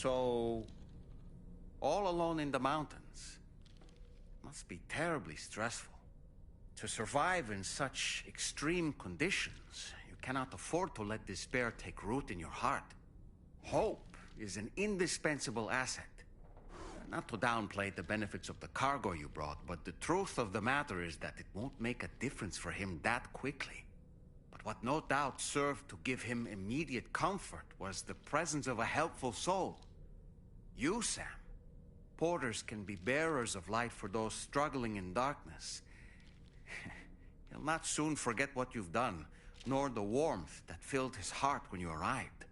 So, all alone in the mountains. Must be terribly stressful. To survive in such extreme conditions, you cannot afford to let despair take root in your heart. Hope is an indispensable asset. Not to downplay the benefits of the cargo you brought, but the truth of the matter is that it won't make a difference for him that quickly. But what no doubt served to give him immediate comfort was the presence of a helpful soul. You, Sam. Porters can be bearers of light for those struggling in darkness. He'll not soon forget what you've done, nor the warmth that filled his heart when you arrived.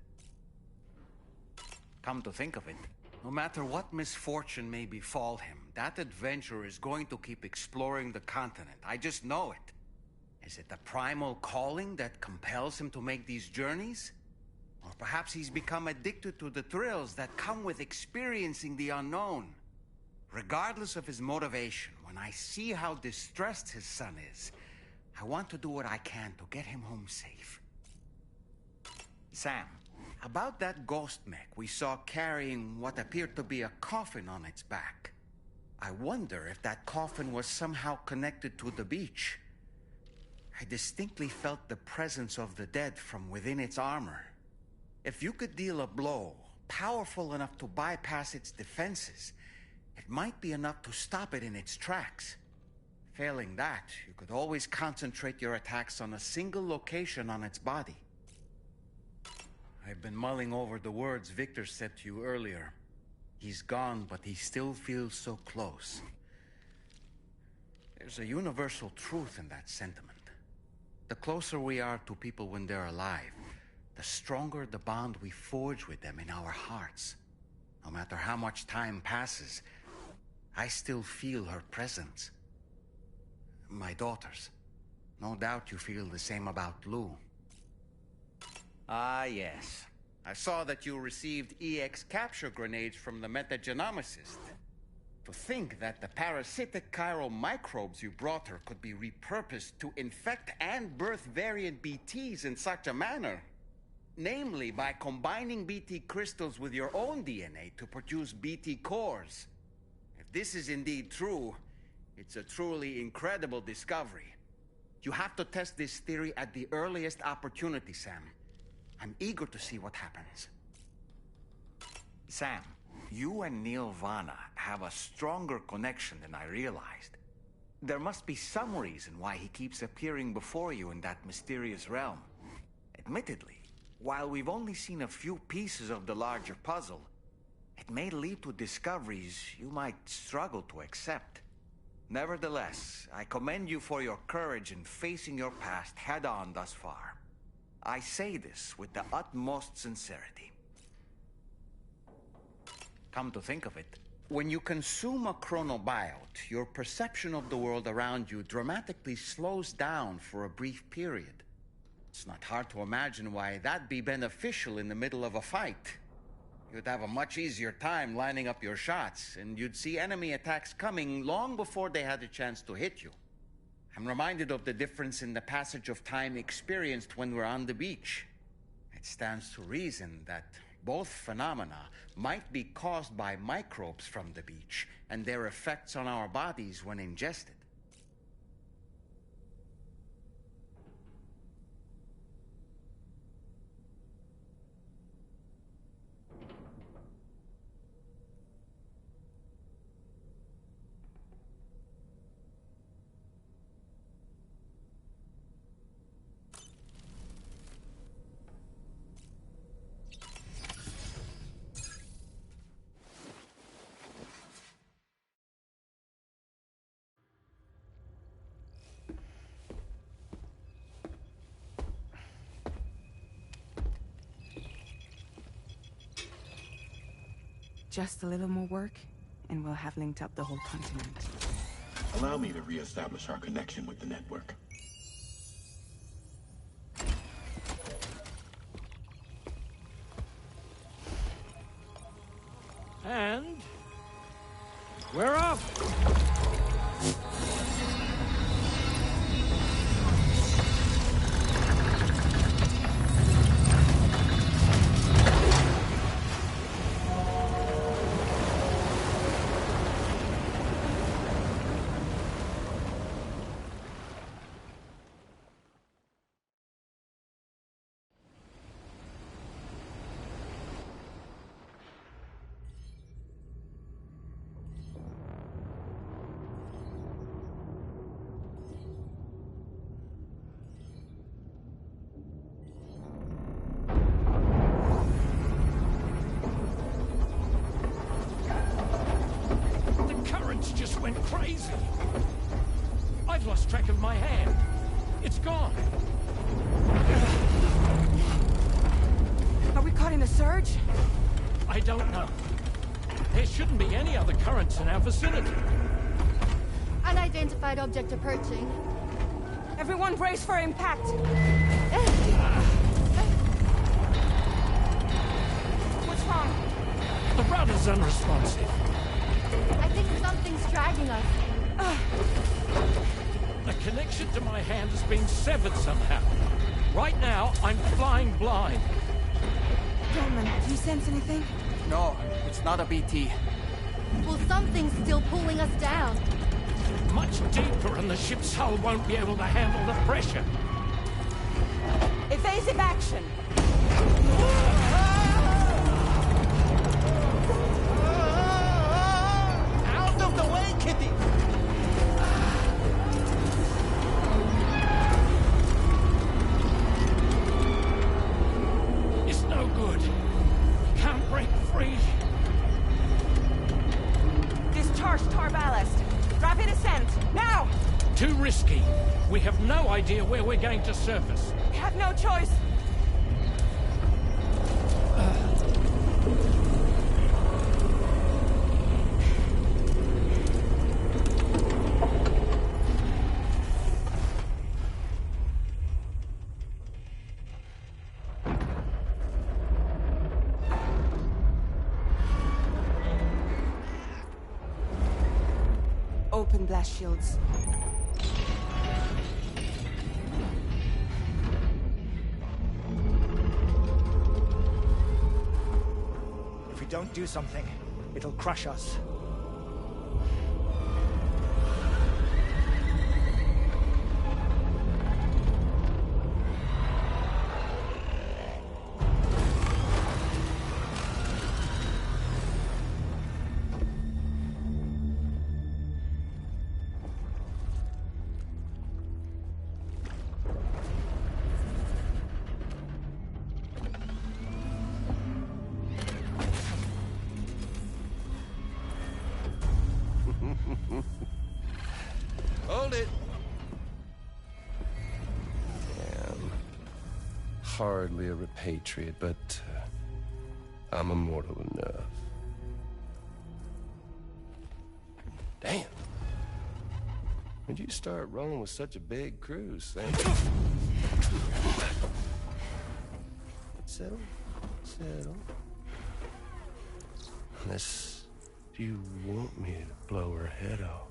Come to think of it, no matter what misfortune may befall him, that adventurer is going to keep exploring the continent. I just know it. Is it the primal calling that compels him to make these journeys? Or perhaps he's become addicted to the thrills that come with experiencing the unknown. Regardless of his motivation, when I see how distressed his son is, I want to do what I can to get him home safe. Sam, about that ghost mech we saw carrying what appeared to be a coffin on its back. I wonder if that coffin was somehow connected to the beach. I distinctly felt the presence of the dead from within its armor. If you could deal a blow powerful enough to bypass its defenses, it might be enough to stop it in its tracks. Failing that, you could always concentrate your attacks on a single location on its body. I've been mulling over the words Victor said to you earlier. He's gone, but he still feels so close. There's a universal truth in that sentiment. The closer we are to people when they're alive, the stronger the bond we forge with them in our hearts. No matter how much time passes, I still feel her presence. My daughters. No doubt you feel the same about Lou. Ah, yes. I saw that you received EX capture grenades from the metagenomicist. To think that the parasitic chiral microbes you brought her could be repurposed to infect and birth variant BTs in such a manner. Namely, by combining BT crystals with your own DNA to produce BT cores. If this is indeed true, it's a truly incredible discovery. You have to test this theory at the earliest opportunity, Sam. I'm eager to see what happens. Sam, you and Neil Vana have a stronger connection than I realized. There must be some reason why he keeps appearing before you in that mysterious realm. Admittedly, while we've only seen a few pieces of the larger puzzle, it may lead to discoveries you might struggle to accept. Nevertheless, I commend you for your courage in facing your past head-on thus far. I say this with the utmost sincerity. Come to think of it, when you consume a chronobiote, your perception of the world around you dramatically slows down for a brief period. It's not hard to imagine why that'd be beneficial in the middle of a fight. You'd have a much easier time lining up your shots, and you'd see enemy attacks coming long before they had a chance to hit you. I'm reminded of the difference in the passage of time experienced when we're on the beach. It stands to reason that both phenomena might be caused by microbes from the beach and their effects on our bodies when ingested. Just a little more work, and we'll have linked up the whole continent. Allow me to reestablish our connection with the network. And we're off! crazy. I've lost track of my hand. It's gone. Are we caught in a surge? I don't know. There shouldn't be any other currents in our vicinity. Unidentified object approaching. Everyone brace for impact. What's wrong? The rudder's unresponsive. I think something's dragging us. The connection to my hand has been severed somehow. Right now, I'm flying blind. Dolman, do you sense anything? No, it's not a BT. Well, something's still pulling us down. Much deeper, and the ship's hull won't be able to handle the pressure. Evasive action! Out of the way, Kitty! It's no good. Can't break free. Discharge tar ballast. Rapid ascent, now! Too risky. We have no idea where we're going to surface. We have no choice. Open blast shields. If we don't do something, it'll crush us. Hold it. Damn. Hardly a repatriate, but I'm immortal enough. Damn. When'd you start rolling with such a big crew, Sam? Settle. Settle. Unless you want me to blow her head off.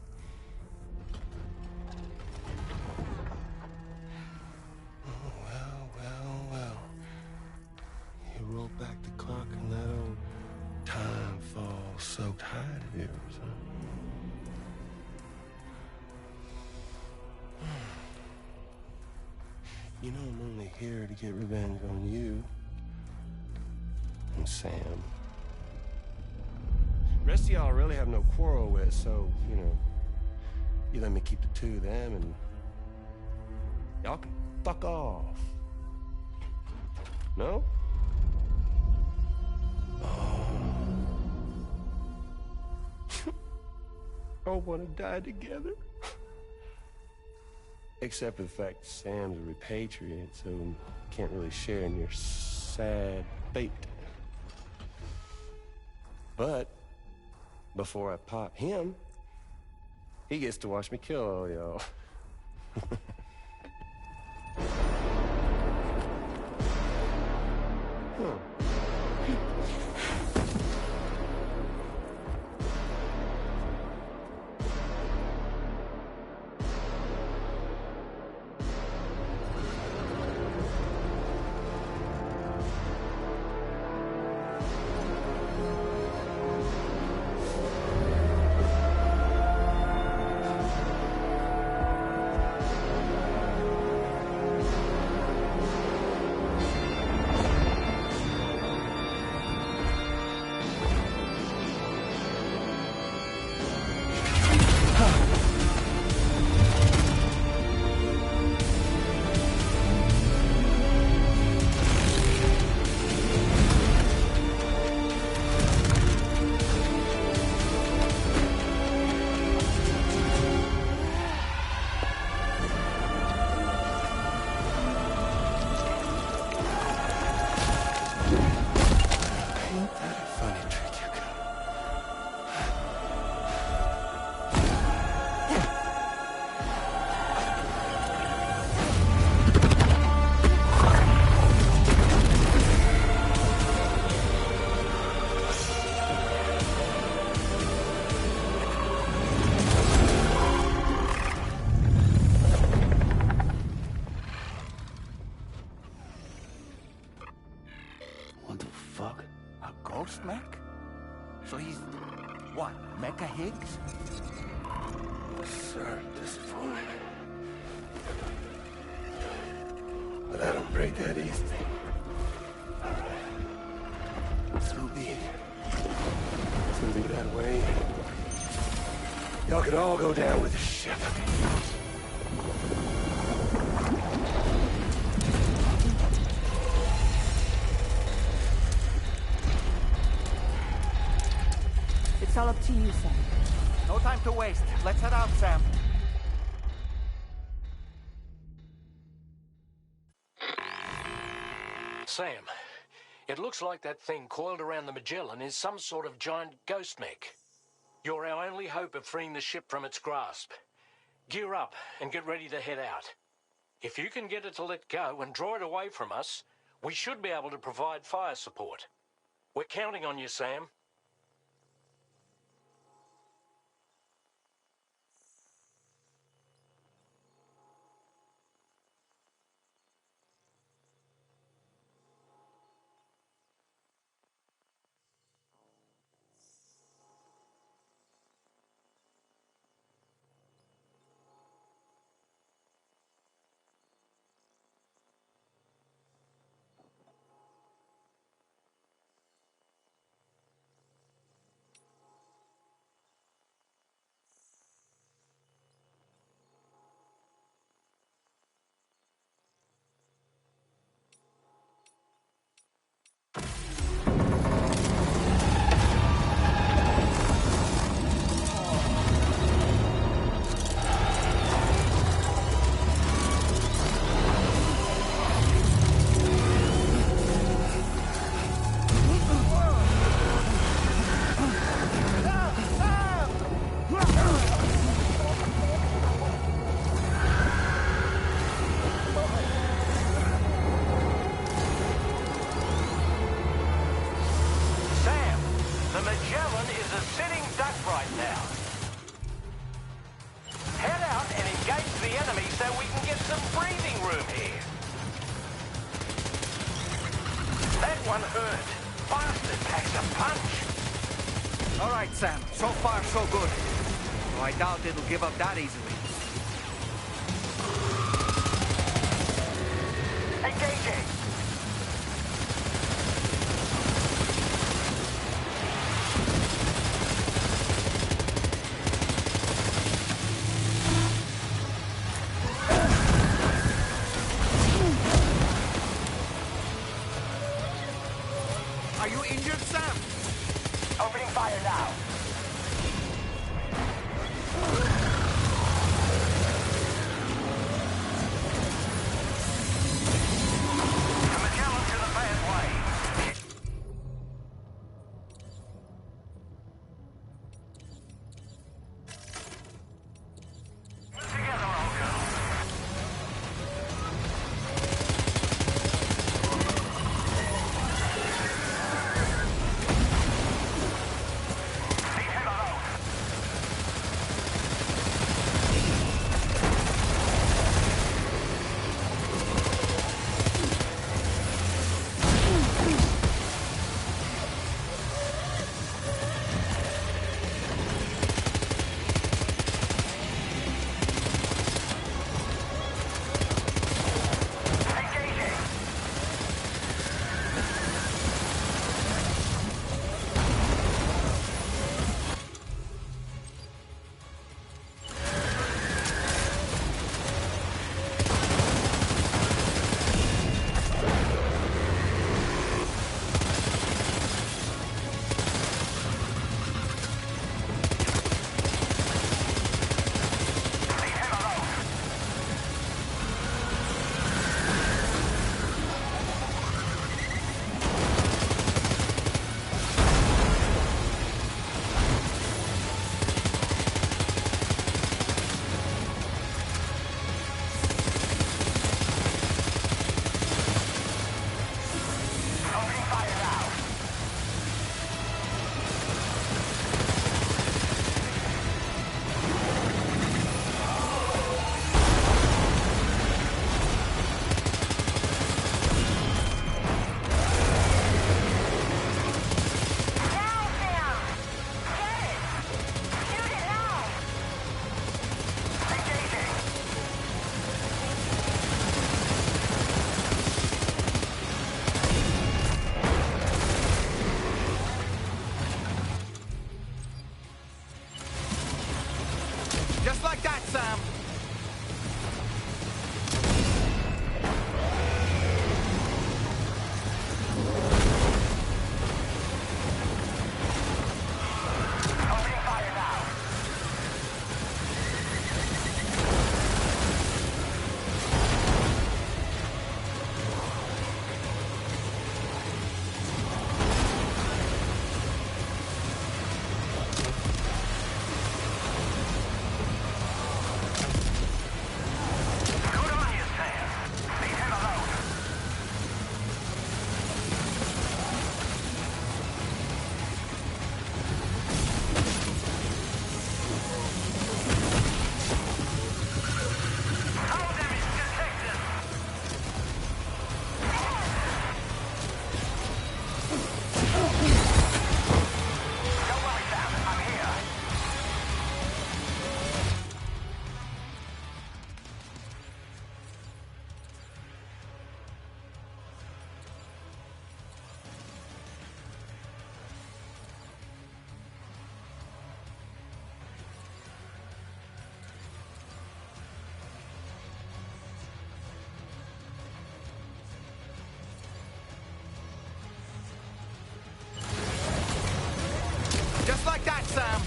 You roll back the clock and that old time fall soaked hide of yours, huh? You know I'm only here to get revenge on you and Sam. Rest of y'all I really have no quarrel with, so, you know, you let me keep the two of them and y'all can fuck off. No? All want to die together. Except for the fact Sam's a repatriate, so can't really share in your sad fate. But before I pop him, he gets to watch me kill all y'all. ghost mech? So he's, what, Mecha Higgs? Sir, disappointing. But I don't break that easily. So be it. It's gonna be that way. Y'all can all go down with the ship. It's all up to you, Sam. No time to waste. Let's head out, Sam. Sam, it looks like that thing coiled around the Magellan is some sort of giant ghost mech. You're our only hope of freeing the ship from its grasp. Gear up and get ready to head out. If you can get it to let go and draw it away from us, we should be able to provide fire support. We're counting on you, Sam. Sam. So far, so good. Though I doubt it'll give up that easily. Engaging! Are you injured, Sam? Opening fire now. Sam!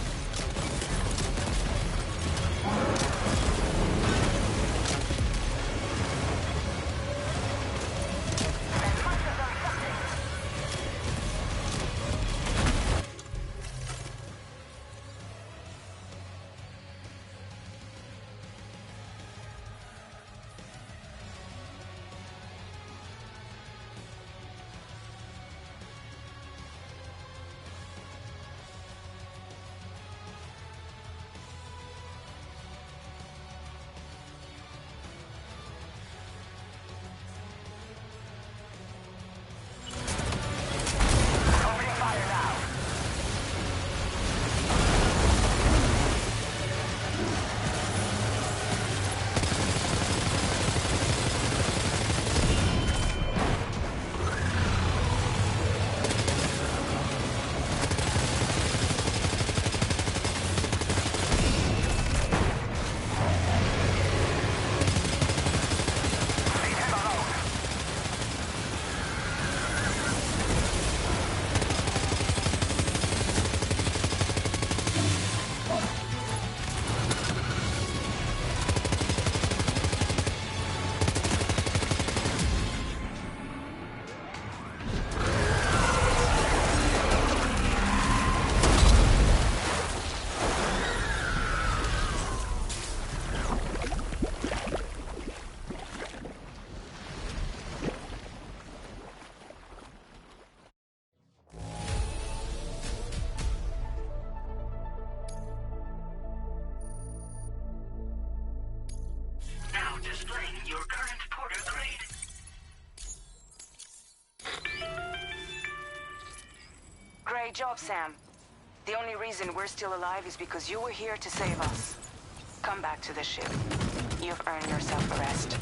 Now displaying your current porter grade. Great job, Sam. The only reason we're still alive is because you were here to save us. Come back to the ship. You've earned yourself a rest.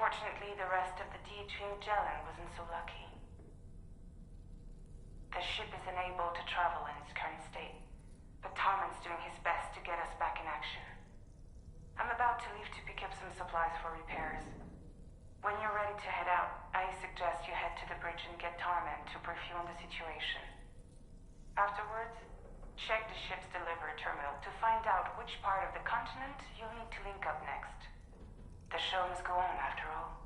Unfortunately, the rest of the team Jelen wasn't so lucky. Check the ship's delivery terminal to find out which part of the continent you'll need to link up next. The show must go on, after all.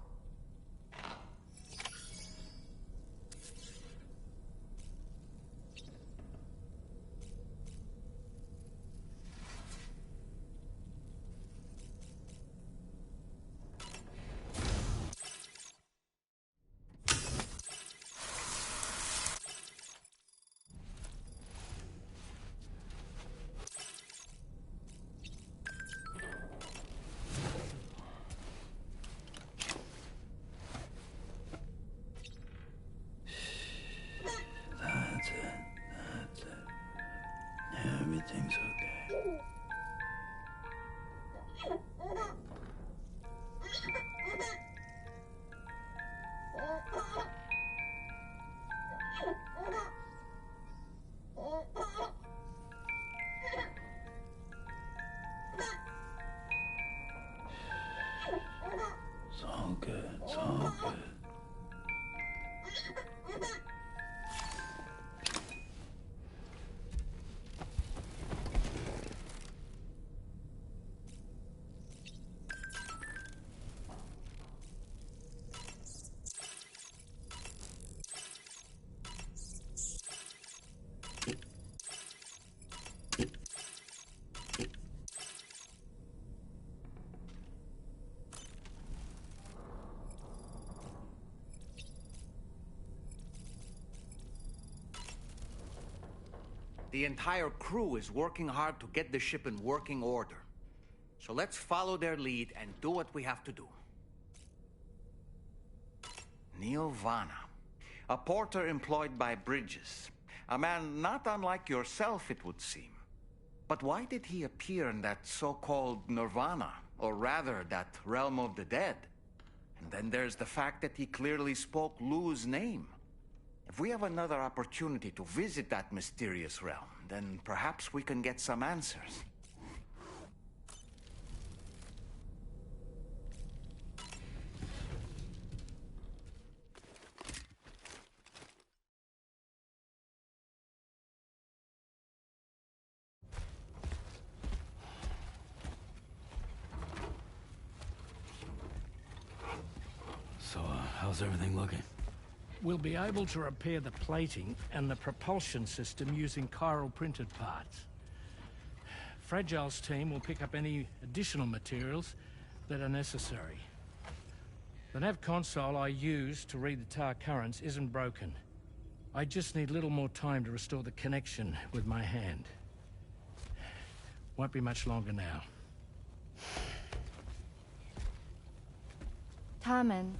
That's it. Everything's okay. It's all good. It's all good. The entire crew is working hard to get the ship in working order. So let's follow their lead and do what we have to do. Neil Vana, a porter employed by Bridges. A man not unlike yourself, it would seem. But why did he appear in that so-called Nirvana, or rather, that realm of the dead? And then there's the fact that he clearly spoke Lou's name. If we have another opportunity to visit that mysterious realm, then perhaps we can get some answers. So, how's everything looking? We'll be able to repair the plating and the propulsion system using chiral printed parts. Fragile's team will pick up any additional materials that are necessary. The nav console I used to read the tar currents isn't broken. I just need a little more time to restore the connection with my hand. Won't be much longer now. Tarman.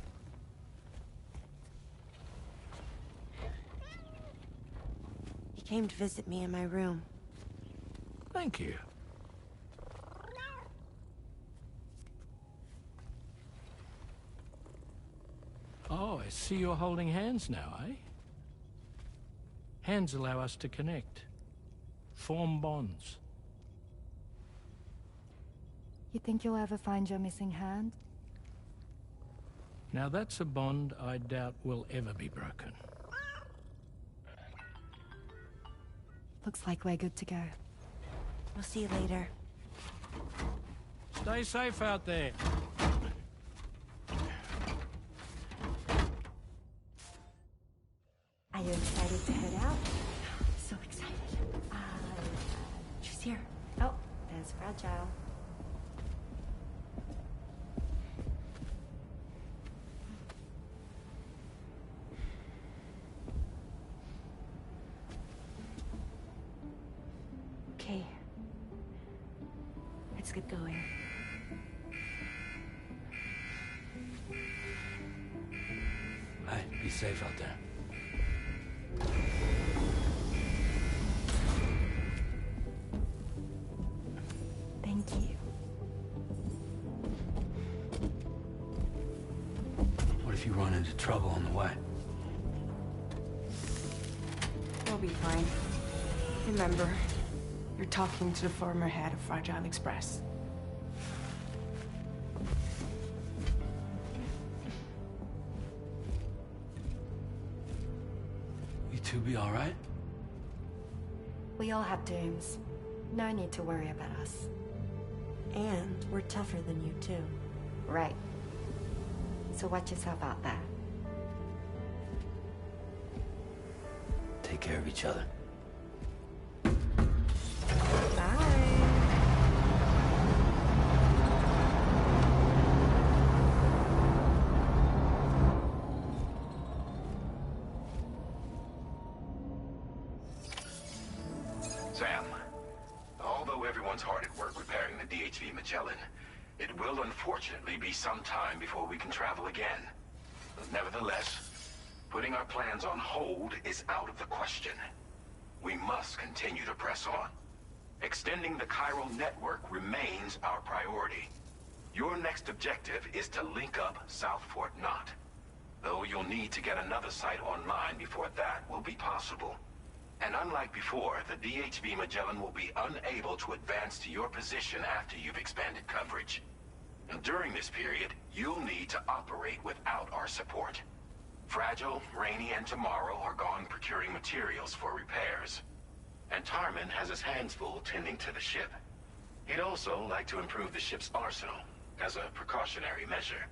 He came to visit me in my room. Thank you. Oh, I see you're holding hands now, eh? Hands allow us to connect, form bonds. You think you'll ever find your missing hand? Now that's a bond I doubt will ever be broken. Looks like we're good to go. We'll see you later. Stay safe out there. Are you excited to head out? So excited. She's here. Oh, there's Fragile. Okay. Let's get going. Hey, be safe out there. Thank you. What if you run into trouble on the way? We'll be fine. Remember, you're talking to the former head of Fragile Express. You two be all right? We all have dooms. No need to worry about us. And we're tougher than you, too. Right. So watch yourself out there. Take care of each other. Sam, although everyone's hard at work repairing the DHV Magellan, it will unfortunately be some time before we can travel again. Nevertheless, putting our plans on hold is out of the question. We must continue to press on. Extending the chiral network remains our priority. Your next objective is to link up South Fort Knot. Though you'll need to get another site online before that will be possible. And unlike before, the DHV Magellan will be unable to advance to your position after you've expanded coverage. And during this period, you'll need to operate without our support. Fragile, Rainey, and Tomorrow are gone procuring materials for repairs. And Tarman has his hands full tending to the ship. He'd also like to improve the ship's arsenal, as a precautionary measure.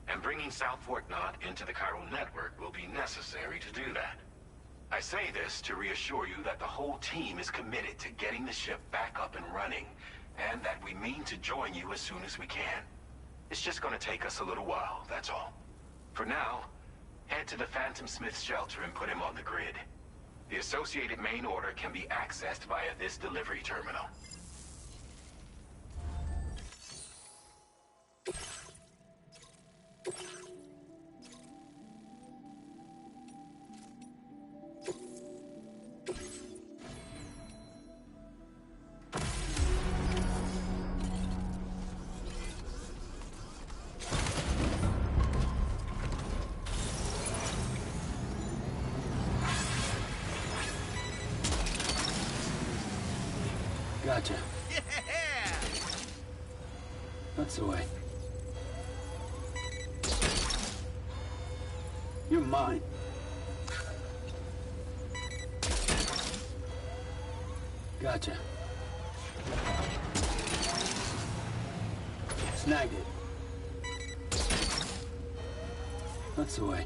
And bringing South Fort Knot into the chiral network will be necessary to do that. I say this to reassure you that the whole team is committed to getting the ship back up and running, and that we mean to join you as soon as we can. It's just gonna take us a little while, that's all. For now, head to the Phantom Smith shelter and put him on the grid. The associated main order can be accessed via this delivery terminal. Gotcha. Yeah! That's the way. You're mine. Gotcha. Snagged it. That's the way.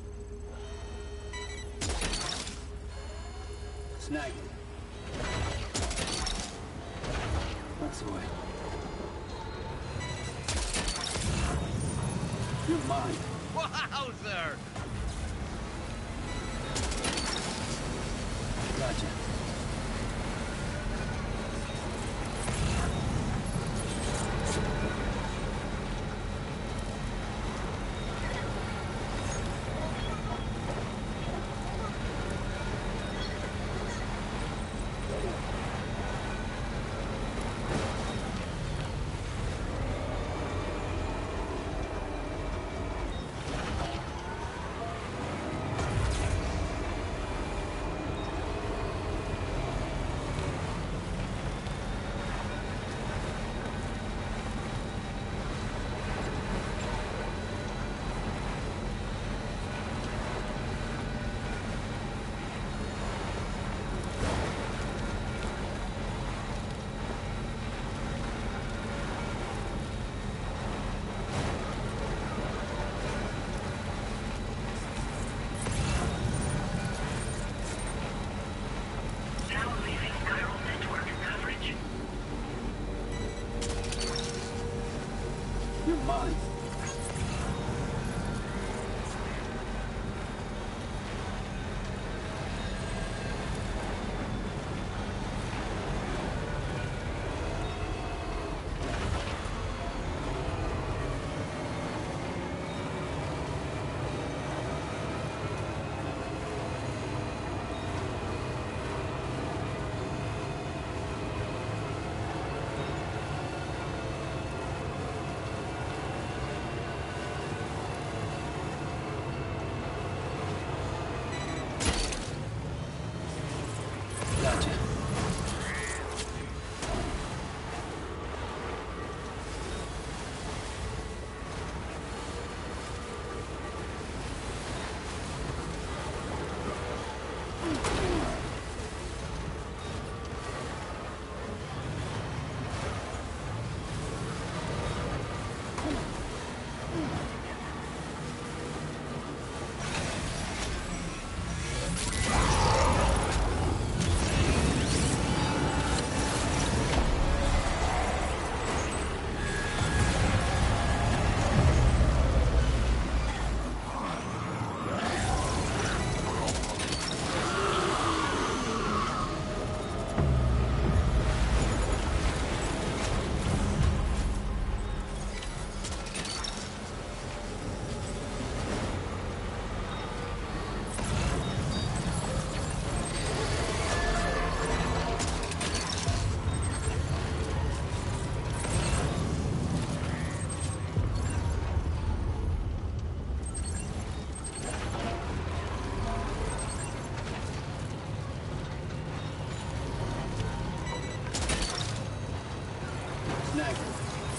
Snagged it. That's the way. You're mine. Wowzer! Gotcha.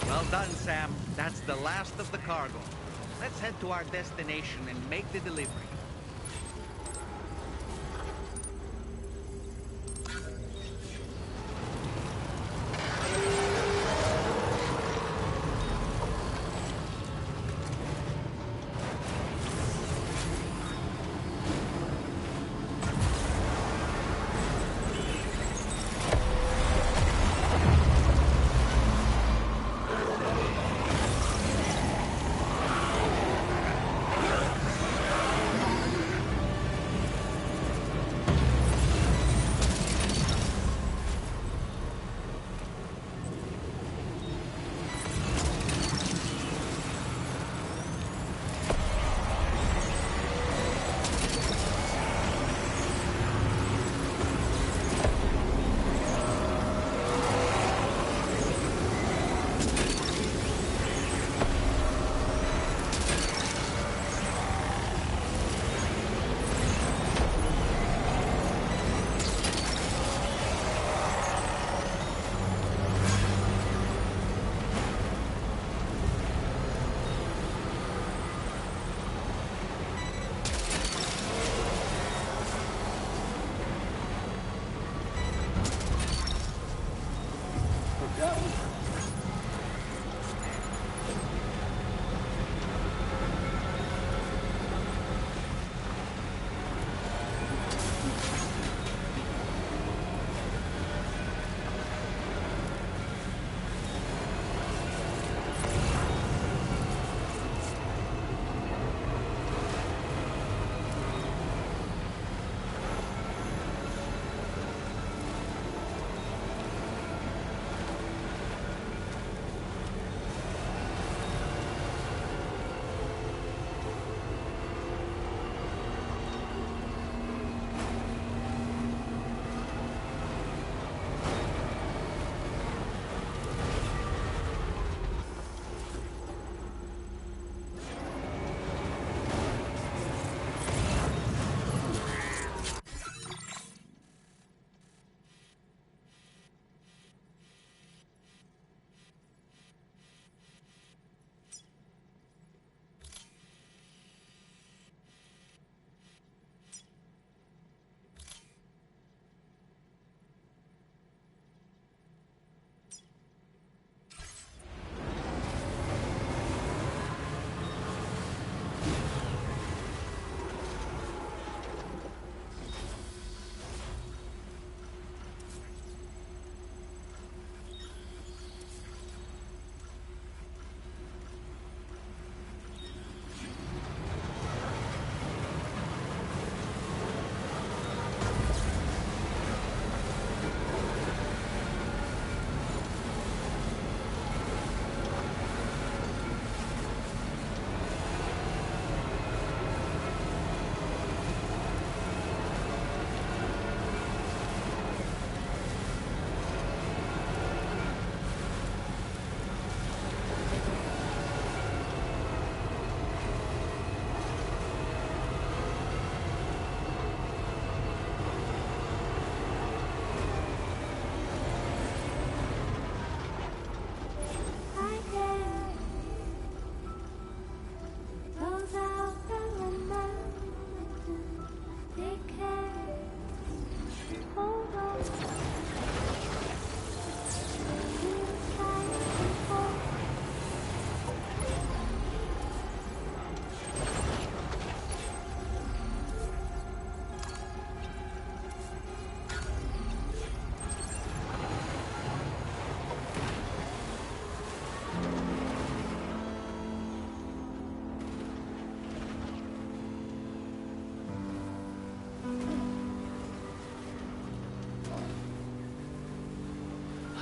Well done, Sam. That's the last of the cargo. Let's head to our destination and make the delivery.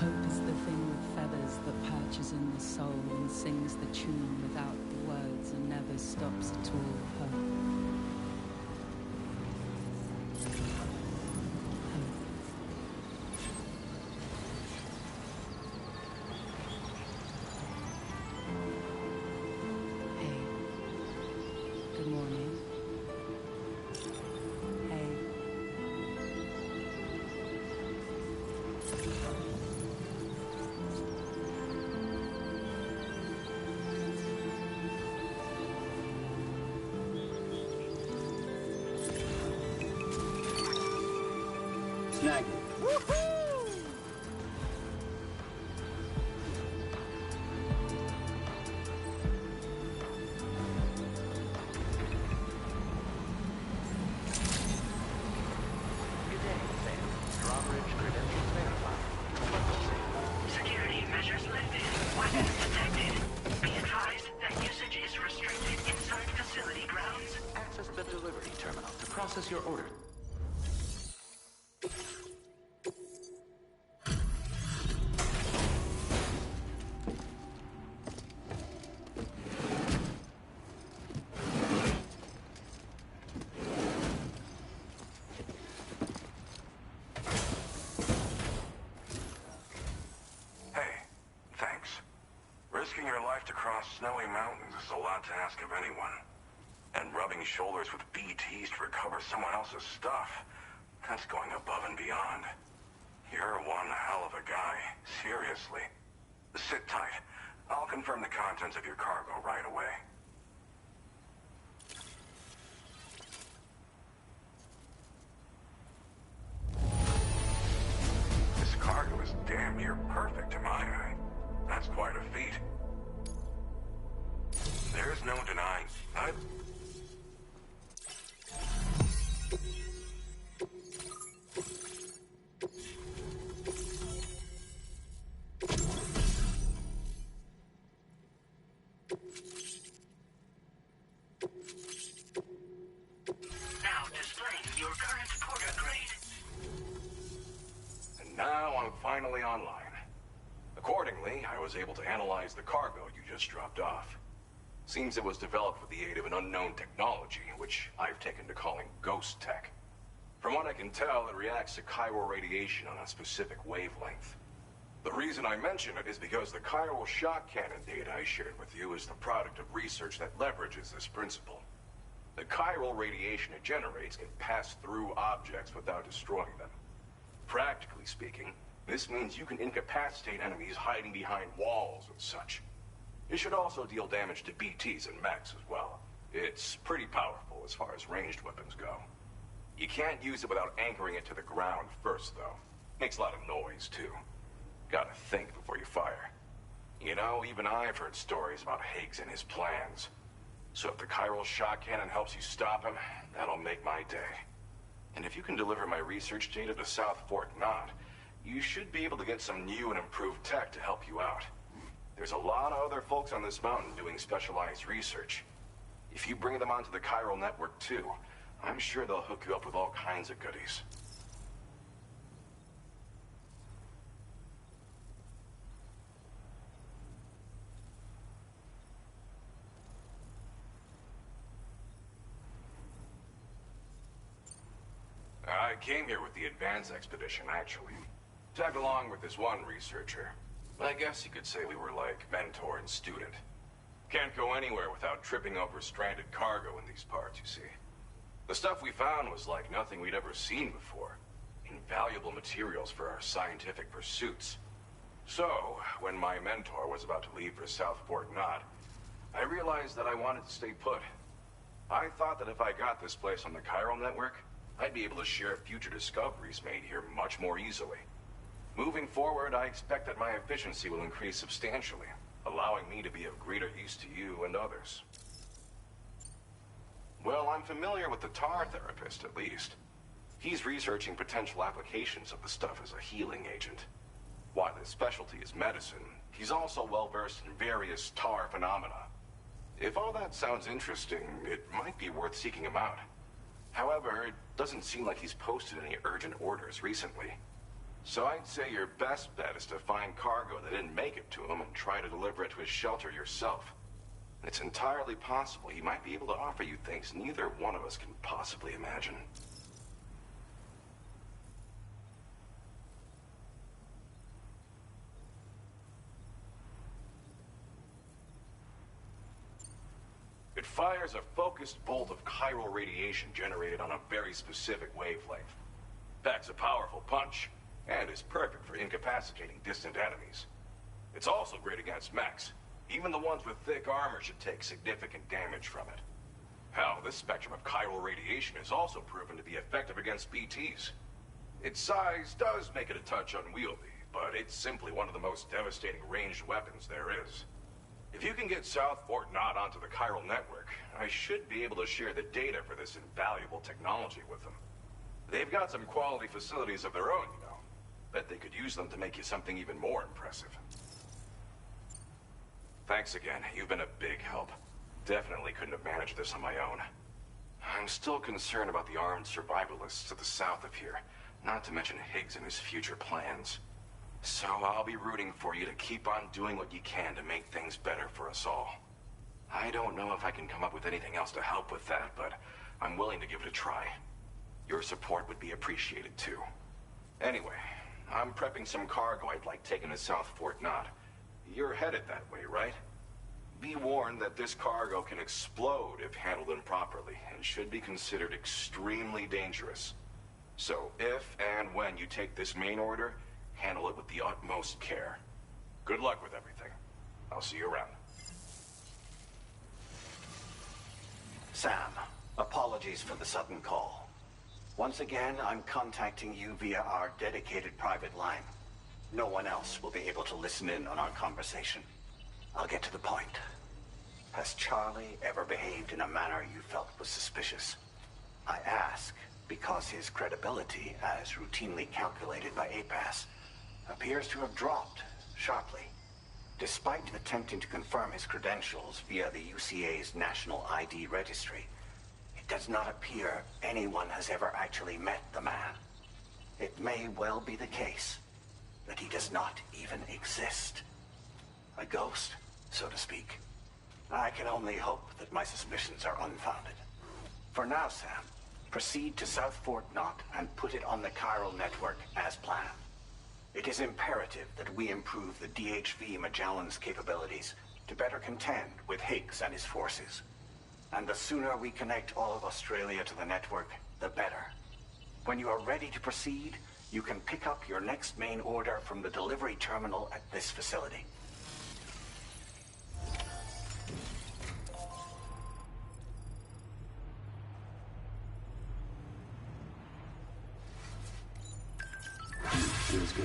Hope is the thing with feathers that perches in the soul and sings the tune without the words and never stops at all. Hope. snag it. Security measures lifted. Weapons detected. Be advised that usage is restricted inside facility grounds. Access the delivery terminal to process your order. Risking your life to cross snowy mountains is a lot to ask of anyone. And rubbing shoulders with BTs to recover someone else's stuff, that's going above and beyond. You're one hell of a guy, seriously. Sit tight. I'll confirm the contents of your cargo right away. This cargo is damn near perfect to my eye. That's quite a feat. There's no denying. Now displaying your current porter grade. And now I'm finally online. Accordingly, I was able to analyze the cargo you just dropped off. Seems it was developed with the aid of an unknown technology, which I've taken to calling ghost tech. From what I can tell, it reacts to chiral radiation on a specific wavelength. The reason I mention it is because the chiral shock cannon data I shared with you is the product of research that leverages this principle. The chiral radiation it generates can pass through objects without destroying them. Practically speaking, this means you can incapacitate enemies hiding behind walls and such. It should also deal damage to BTs and mechs as well. It's pretty powerful as far as ranged weapons go. You can't use it without anchoring it to the ground first, though. Makes a lot of noise, too. Gotta think before you fire. You know, even I've heard stories about Higgs and his plans. So if the chiral shock cannon helps you stop him, that'll make my day. And if you can deliver my research data to South Fort Knot, you should be able to get some new and improved tech to help you out. There's a lot of other folks on this mountain doing specialized research. If you bring them onto the chiral network too, I'm sure they'll hook you up with all kinds of goodies. I came here with the advance expedition, actually. Tagged along with this one researcher. I guess you could say we were like mentor and student. Can't go anywhere without tripping over stranded cargo in these parts, you see. The stuff we found was like nothing we'd ever seen before. Invaluable materials for our scientific pursuits. So, when my mentor was about to leave for South Fort Knot, I realized that I wanted to stay put. I thought that if I got this place on the chiral network, I'd be able to share future discoveries made here much more easily. Moving forward, I expect that my efficiency will increase substantially, allowing me to be of greater use to you and others. Well, I'm familiar with the tar therapist, at least. He's researching potential applications of the stuff as a healing agent. While his specialty is medicine, he's also well-versed in various tar phenomena. If all that sounds interesting, it might be worth seeking him out. However, it doesn't seem like he's posted any urgent orders recently. So I'd say your best bet is to find cargo that didn't make it to him and try to deliver it to his shelter yourself. It's entirely possible he might be able to offer you things neither one of us can possibly imagine. It fires a focused bolt of chiral radiation generated on a very specific wavelength. Packs a powerful punch, and is perfect for incapacitating distant enemies. It's also great against mechs. Even the ones with thick armor should take significant damage from it. Hell, this spectrum of chiral radiation is also proven to be effective against BTs. Its size does make it a touch unwieldy, but it's simply one of the most devastating ranged weapons there is. If you can get South Fort Knott onto the chiral network, I should be able to share the data for this invaluable technology with them. They've got some quality facilities of their own, you know. Bet they could use them to make you something even more impressive. Thanks again. You've been a big help. Definitely couldn't have managed this on my own. I'm still concerned about the armed survivalists to the south of here, not to mention Higgs and his future plans. So I'll be rooting for you to keep on doing what you can to make things better for us all. I don't know if I can come up with anything else to help with that, but I'm willing to give it a try. Your support would be appreciated too. Anyway, I'm prepping some cargo I'd like taken to South Fort Knott. You're headed that way, right? Be warned that this cargo can explode if handled improperly, and should be considered extremely dangerous. So if and when you take this main order, handle it with the utmost care. Good luck with everything. I'll see you around. Sam, apologies for the sudden call. Once again, I'm contacting you via our dedicated private line. No one else will be able to listen in on our conversation. I'll get to the point. Has Charlie ever behaved in a manner you felt was suspicious? I ask because his credibility, as routinely calculated by APAS, appears to have dropped sharply. Despite attempting to confirm his credentials via the UCA's National ID Registry, it does not appear anyone has ever actually met the man. It may well be the case that he does not even exist. A ghost, so to speak. I can only hope that my suspicions are unfounded. For now, Sam, proceed to South Fort Knott and put it on the chiral network as planned. It is imperative that we improve the DHV Magellan's capabilities to better contend with Higgs and his forces. And the sooner we connect all of Australia to the network, the better. When you are ready to proceed, you can pick up your next main order from the delivery terminal at this facility. Feels good.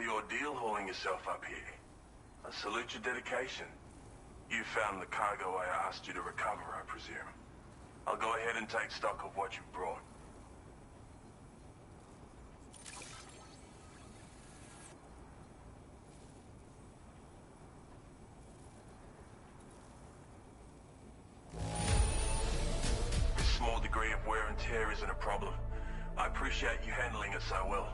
the ordeal hauling yourself up here. I salute your dedication. You found the cargo I asked you to recover, I presume. I'll go ahead and take stock of what you've brought. This small degree of wear and tear isn't a problem. I appreciate you handling it so well.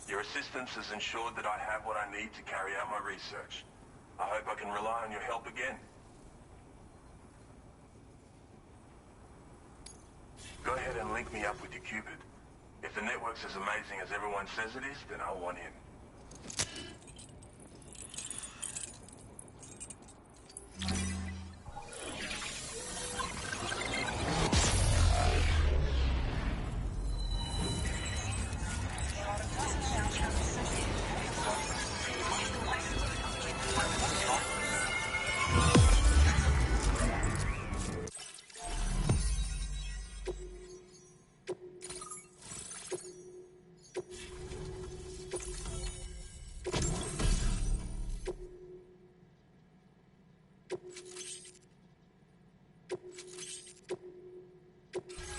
Your assistance has ensured that I have what I need to carry out my research. I hope I can rely on your help again. Go ahead and link me up with your Cupid. If the network's as amazing as everyone says it is, then I want in.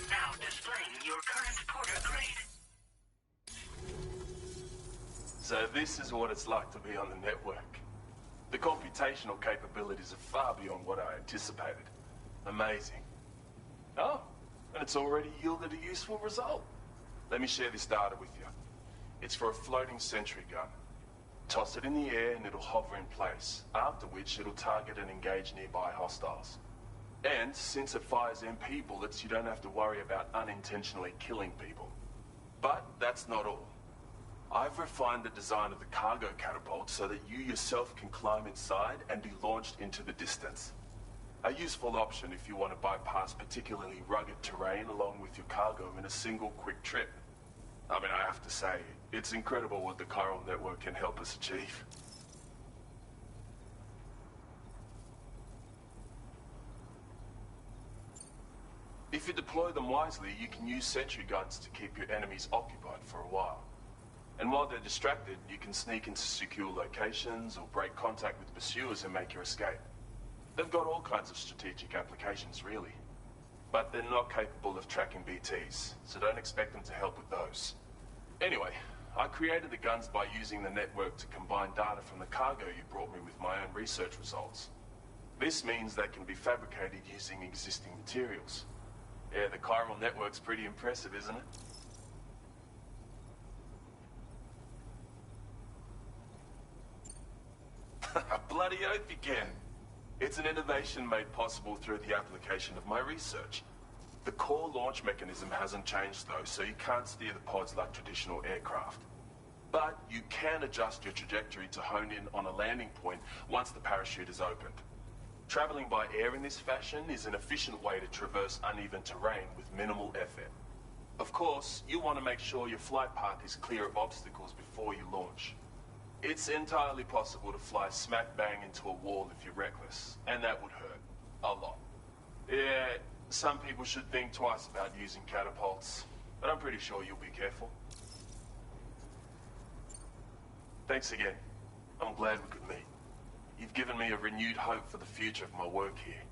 Now displaying your current porter grade. So this is what it's like to be on the network. The computational capabilities are far beyond what I anticipated. Amazing. Oh, and it's already yielded a useful result. Let me share this data with you. It's for a floating sentry gun. Toss it in the air and it'll hover in place, after which it'll target and engage nearby hostiles. And since it fires MP bullets, you don't have to worry about unintentionally killing people. But that's not all. I've refined the design of the cargo catapult so that you yourself can climb inside and be launched into the distance. A useful option if you want to bypass particularly rugged terrain along with your cargo in a single quick trip. I mean, I have to say, it's incredible what the chiral network can help us achieve. If you deploy them wisely, you can use sentry guns to keep your enemies occupied for a while. And while they're distracted, you can sneak into secure locations or break contact with pursuers and make your escape. They've got all kinds of strategic applications, really. But they're not capable of tracking BTs, so don't expect them to help with those. Anyway, I created the guns by using the network to combine data from the cargo you brought me with my own research results. This means they can be fabricated using existing materials. Yeah, the chiral network's pretty impressive, isn't it? Bloody oath you can. It's an innovation made possible through the application of my research. The core launch mechanism hasn't changed though, so you can't steer the pods like traditional aircraft. But you can adjust your trajectory to hone in on a landing point once the parachute is opened. Traveling by air in this fashion is an efficient way to traverse uneven terrain with minimal effort. Of course, you want to make sure your flight path is clear of obstacles before you launch. It's entirely possible to fly smack bang into a wall if you're reckless, and that would hurt. A lot. Yeah, some people should think twice about using catapults, but I'm pretty sure you'll be careful. Thanks again. I'm glad we could meet. You've given me a renewed hope for the future of my work here.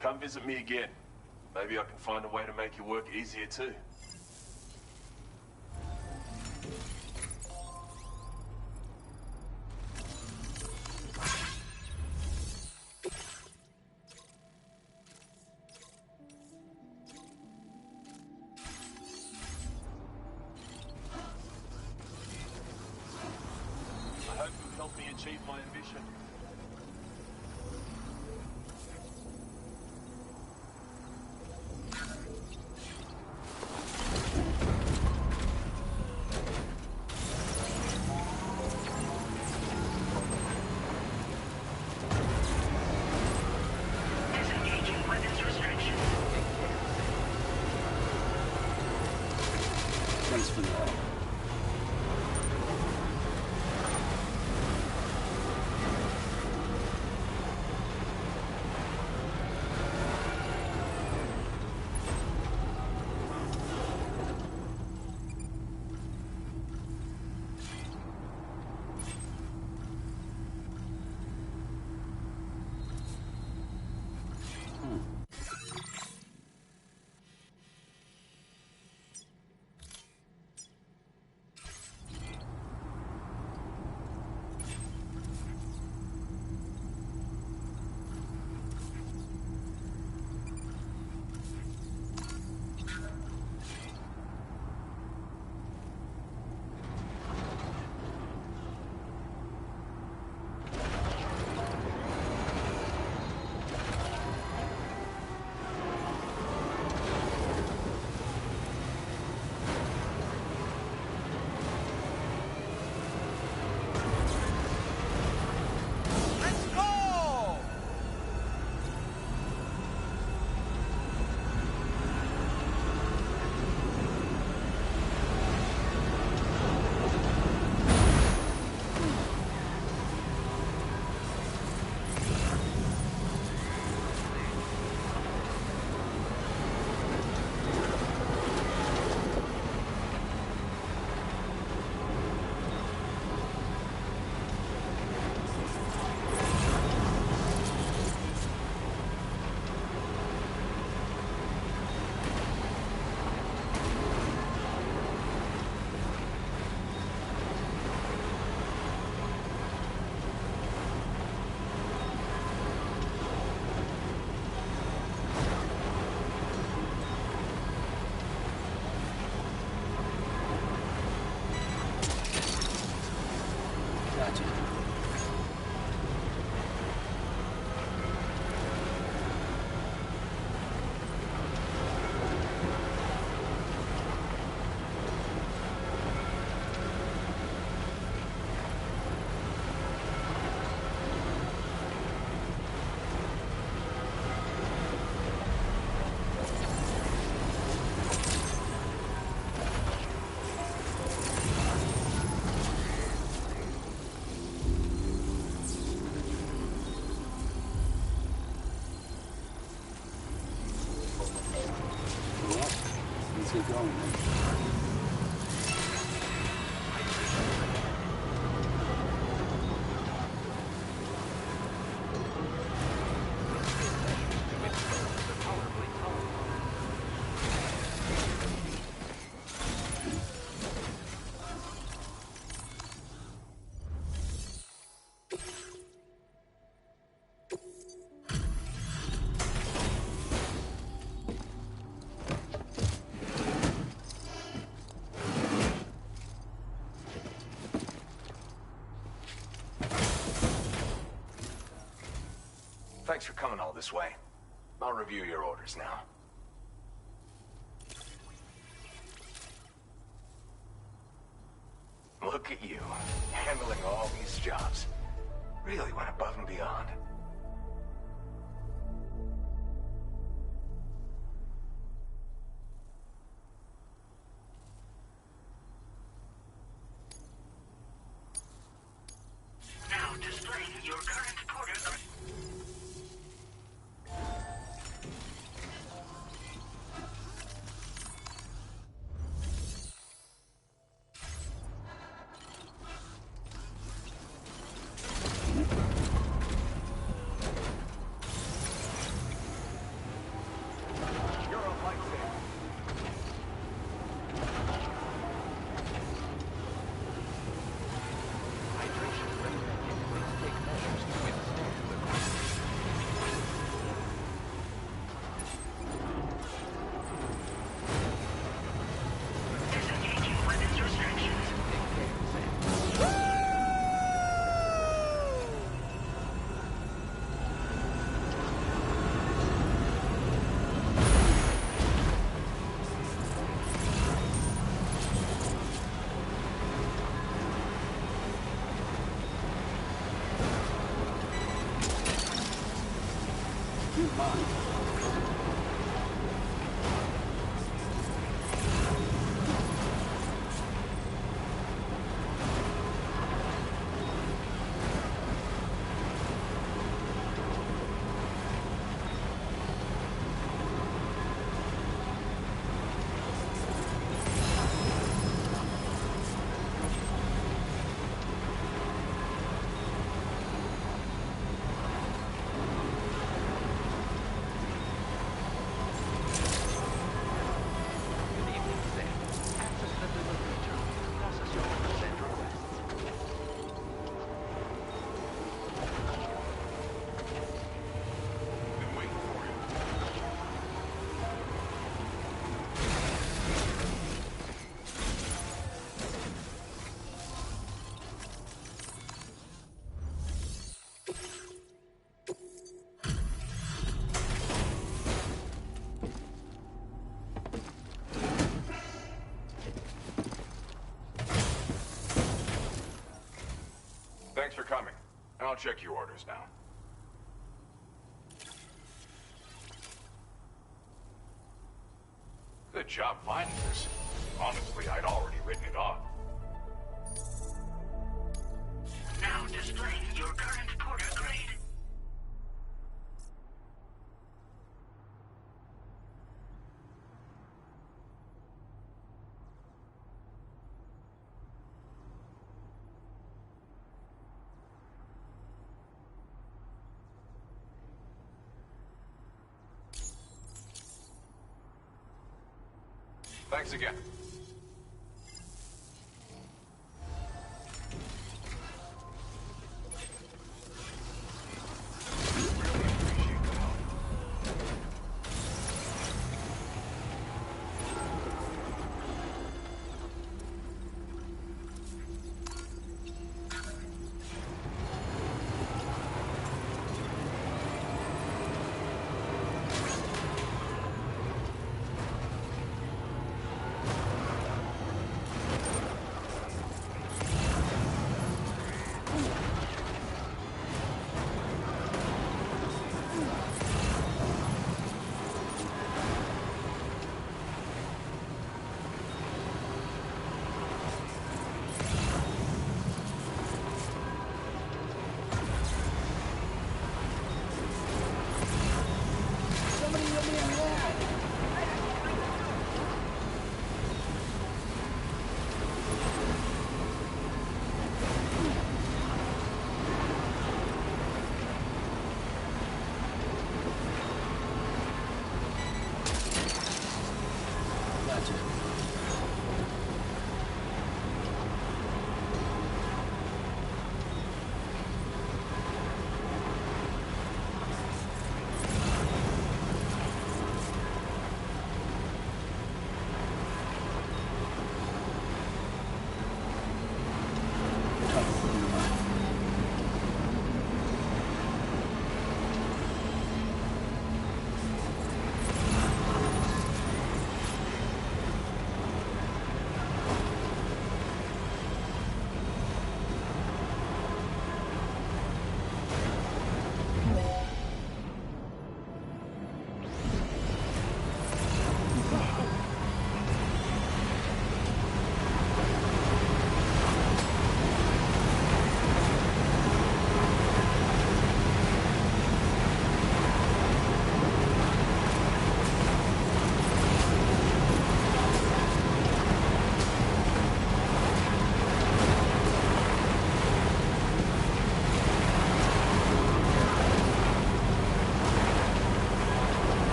Come visit me again. Maybe I can find a way to make your work easier too. I hope you'll help me achieve my ambition. Thanks for that. Keep going, man. Thanks for coming all this way. I'll review your orders now. Look at you, handling all these jobs. Really went above and beyond. Now displaying your current quarter. check your orders now. Good job finding this. Honestly, I'd already written it off. Now displaying your current porter grade. Thanks again.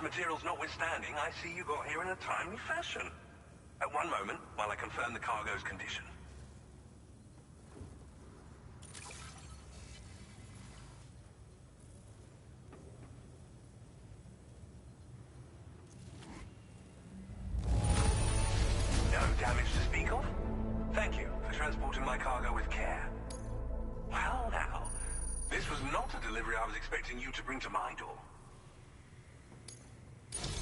materials notwithstanding, I see you got here in a timely fashion. At one moment, while I confirm the cargo's condition. No damage to speak of? Thank you for transporting my cargo with care. Well now, this was not a delivery I was expecting you to bring to my door.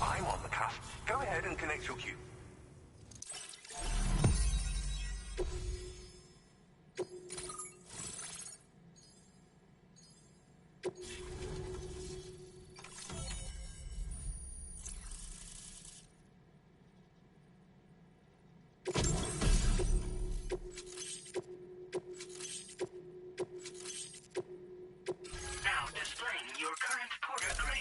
I'm on the cusp. Go ahead and connect your queue. Now displaying your current porter grade.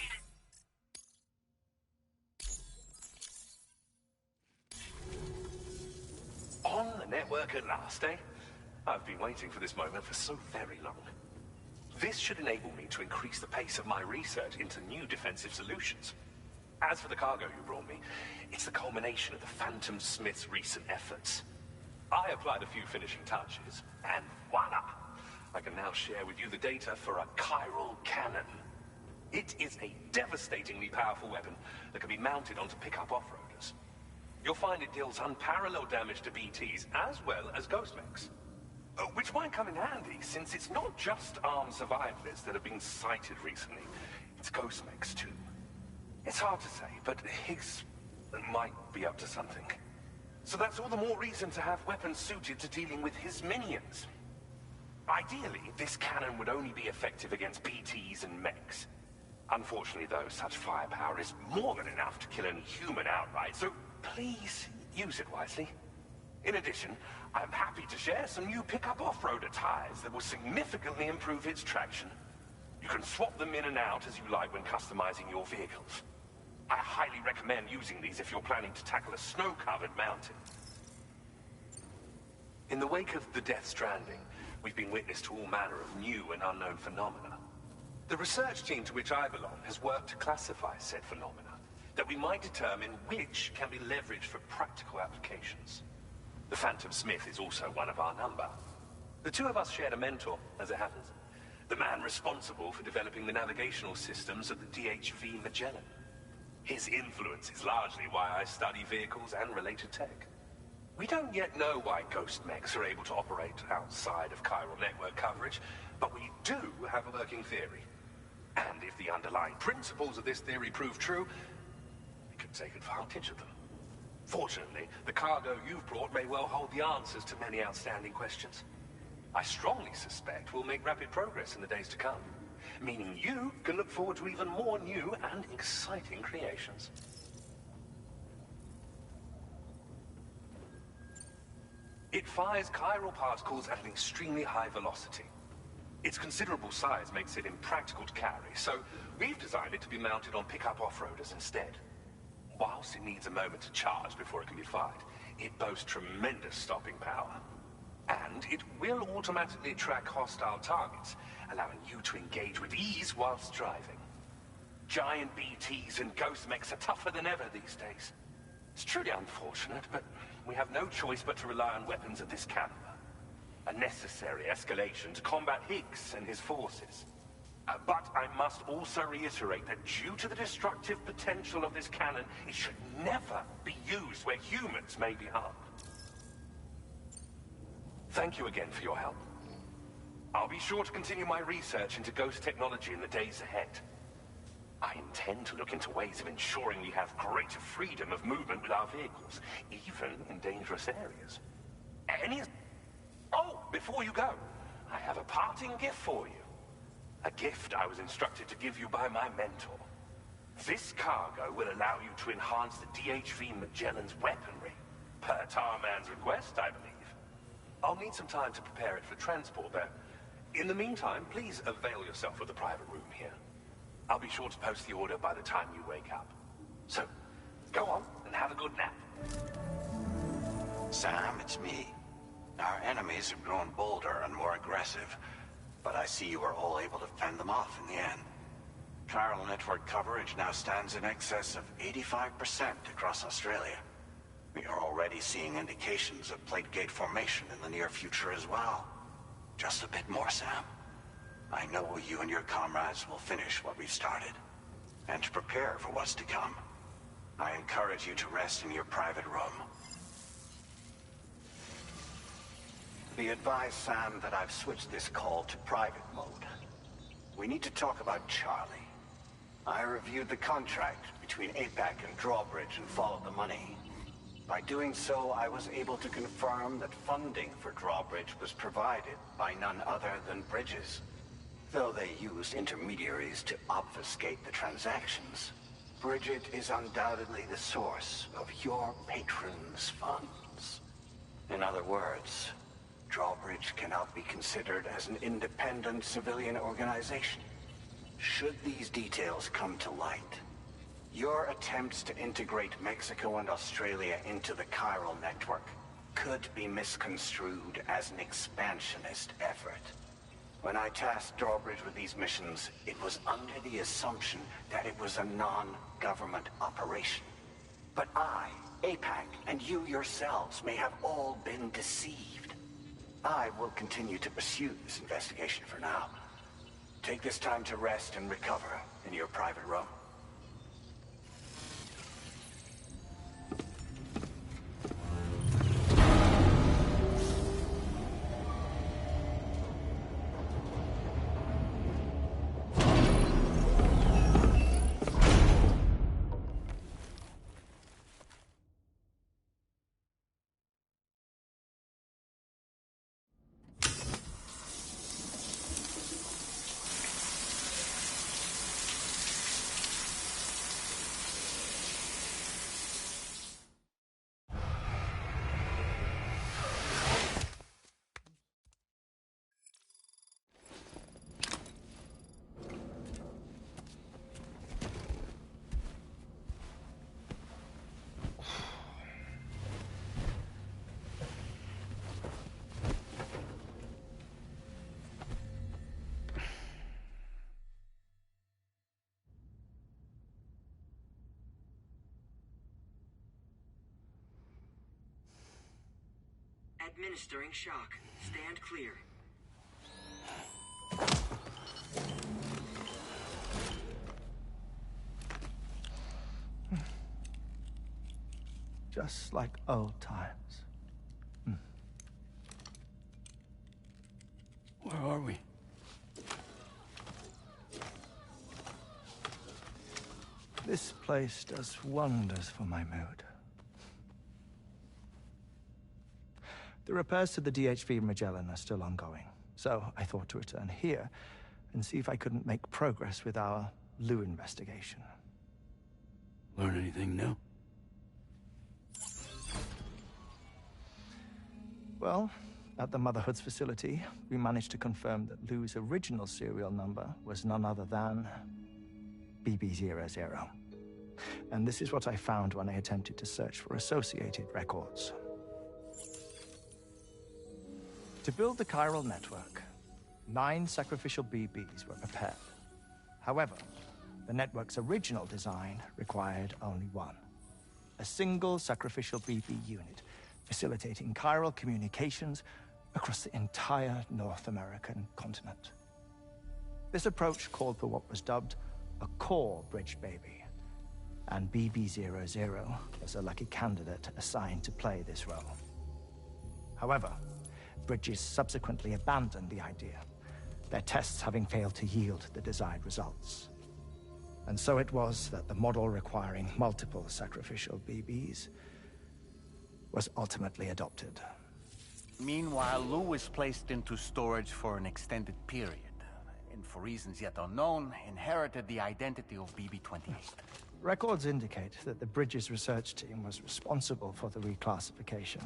On the network at last, eh? I've been waiting for this moment for so very long. This should enable me to increase the pace of my research into new defensive solutions. As for the cargo you brought me, it's the culmination of the Phantom Smith's recent efforts. I applied a few finishing touches, and voila! I can now share with you the data for a chiral cannon. It is a devastatingly powerful weapon that can be mounted onto pickup off-roaders. You'll find it deals unparalleled damage to BTs as well as ghost mechs. Which might come in handy, since it's not just armed survivalists that have been sighted recently. It's ghost mechs too. It's hard to say, but Higgs might be up to something. So that's all the more reason to have weapons suited to dealing with his minions. Ideally, this cannon would only be effective against BTs and mechs. Unfortunately, though, such firepower is more than enough to kill any human outright, so please use it wisely. In addition, I'm happy to share some new pickup off-roader tires that will significantly improve its traction. You can swap them in and out as you like when customizing your vehicles. I highly recommend using these if you're planning to tackle a snow-covered mountain. In the wake of the Death Stranding, we've been witness to all manner of new and unknown phenomena. The research team to which I belong has worked to classify said phenomena, that we might determine which can be leveraged for practical applications. The Phantom Smith is also one of our number. The two of us shared a mentor, as it happens. The man responsible for developing the navigational systems of the DHV Magellan. His influence is largely why I study vehicles and related tech. We don't yet know why ghost mechs are able to operate outside of chiral network coverage, but we do have a working theory. And if the underlying principles of this theory prove true, we could take advantage of them. Fortunately, the cargo you've brought may well hold the answers to many outstanding questions. I strongly suspect we'll make rapid progress in the days to come, meaning you can look forward to even more new and exciting creations. It fires chiral particles at an extremely high velocity. Its considerable size makes it impractical to carry, so we've designed it to be mounted on pickup off-roaders instead. Whilst it needs a moment to charge before it can be fired, it boasts tremendous stopping power. And it will automatically track hostile targets, allowing you to engage with ease whilst driving. Giant BTs and ghost mechs are tougher than ever these days. It's truly unfortunate, but we have no choice but to rely on weapons of this caliber. A necessary escalation to combat Higgs and his forces. But I must also reiterate that due to the destructive potential of this cannon, it should never be used where humans may be harmed. Thank you again for your help. I'll be sure to continue my research into ghost technology in the days ahead. I intend to look into ways of ensuring we have greater freedom of movement with our vehicles, even in dangerous areas. Oh, before you go, I have a parting gift for you. A gift I was instructed to give you by my mentor. This cargo will allow you to enhance the DHV Magellan's weaponry, per Tarman's request, I believe. I'll need some time to prepare it for transport, though. In the meantime, please avail yourself of the private room here. I'll be sure to post the order by the time you wake up. So, go on and have a good nap. Sam, it's me. Our enemies have grown bolder and more aggressive, but I see you were all able to fend them off in the end. Chiral network coverage now stands in excess of 85% across Australia. We are already seeing indications of plate gate formation in the near future as well. Just a bit more, Sam. I know you and your comrades will finish what we've started, and to prepare for what's to come. I encourage you to rest in your private room. Be advised, Sam, that I've switched this call to private mode. We need to talk about Charlie. I reviewed the contract between APAC and Drawbridge and followed the money. By doing so, I was able to confirm that funding for Drawbridge was provided by none other than Bridges. Though they used intermediaries to obfuscate the transactions, Bridget is undoubtedly the source of your patrons' funds. In other words, Drawbridge cannot be considered as an independent civilian organization. Should these details come to light, your attempts to integrate Mexico and Australia into the chiral network could be misconstrued as an expansionist effort. When I tasked Drawbridge with these missions, it was under the assumption that it was a non-government operation. But I, APAC, and you yourselves may have all been deceived. I will continue to pursue this investigation for now. Take this time to rest and recover in your private room. Administering shock. Stand clear. Just like old times. Where are we? This place does wonders for my mood. The repairs to the DHV Magellan are still ongoing, so I thought to return here and see if I couldn't make progress with our Lou investigation. Learn anything new? Well, at the Motherhood's facility, we managed to confirm that Lou's original serial number was none other than BB00. And this is what I found when I attempted to search for associated records. To build the chiral network, 9 sacrificial BBs were prepared. However, the network's original design required only 1. A single sacrificial BB unit, facilitating chiral communications across the entire North American continent. This approach called for what was dubbed a core bridge baby, and BB00 was a lucky candidate assigned to play this role. However, Bridges subsequently abandoned the idea, their tests having failed to yield the desired results. And so it was that the model requiring multiple sacrificial BBs was ultimately adopted. Meanwhile, Lou was placed into storage for an extended period, and for reasons yet unknown, inherited the identity of BB-28. Records indicate that the Bridges research team was responsible for the reclassification.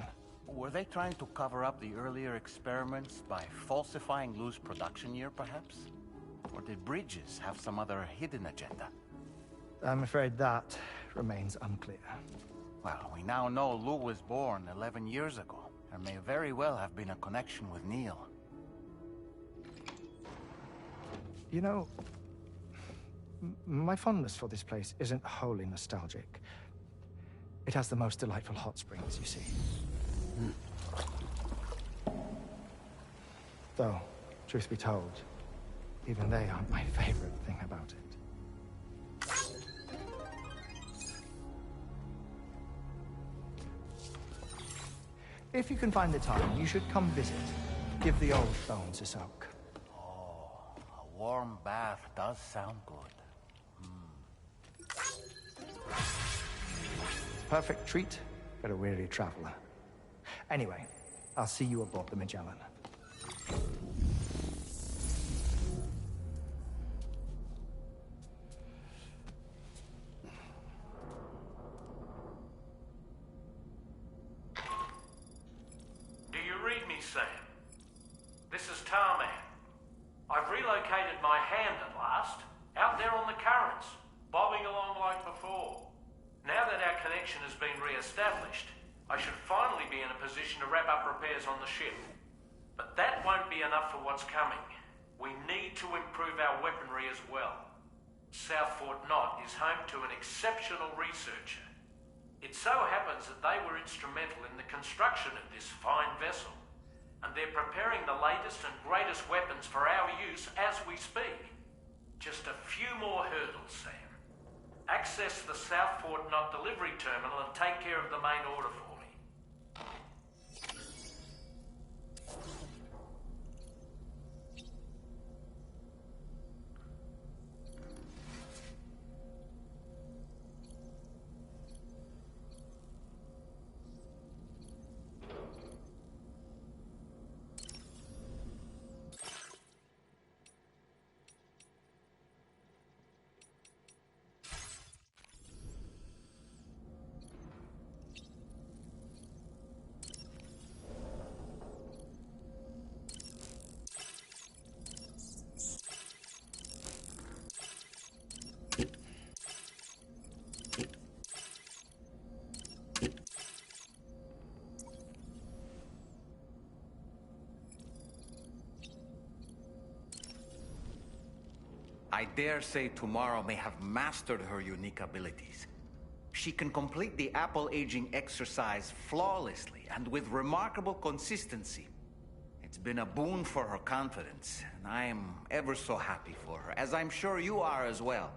Were they trying to cover up the earlier experiments by falsifying Lou's production year, perhaps? Or did Bridges have some other hidden agenda? I'm afraid that remains unclear. Well, we now know Lou was born 11 years ago. There may very well have been a connection with Neil. You know, My fondness for this place isn't wholly nostalgic. It has the most delightful hot springs, you see. Though, truth be told, even they aren't my favorite thing about it. If you can find the time, you should come visit. Give the old bones a soak. Oh, a warm bath does sound good. Perfect treat for a weary traveler. Anyway, I'll see you aboard the Magellan. Do you read me, Sam? This is Tarman. I've relocated my hand at last, out there on the currents, bobbing along like before. Now that our connection has been re-established, I should finally be in a position to wrap up repairs on the ship. But that won't be enough for what's coming. We need to improve our weaponry as well. South Fort Knot is home to an exceptional researcher. It so happens that they were instrumental in the construction of this fine vessel, and they're preparing the latest and greatest weapons for our use as we speak. Just a few more hurdles, Sam. Access the South Fort Knot delivery terminal and take care of the main order for me. I dare say tomorrow may have mastered her unique abilities. She can complete the apple aging exercise flawlessly and with remarkable consistency. It's been a boon for her confidence, and I am ever so happy for her, as I'm sure you are as well.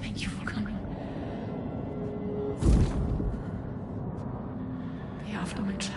Thank you for coming. The aftermath.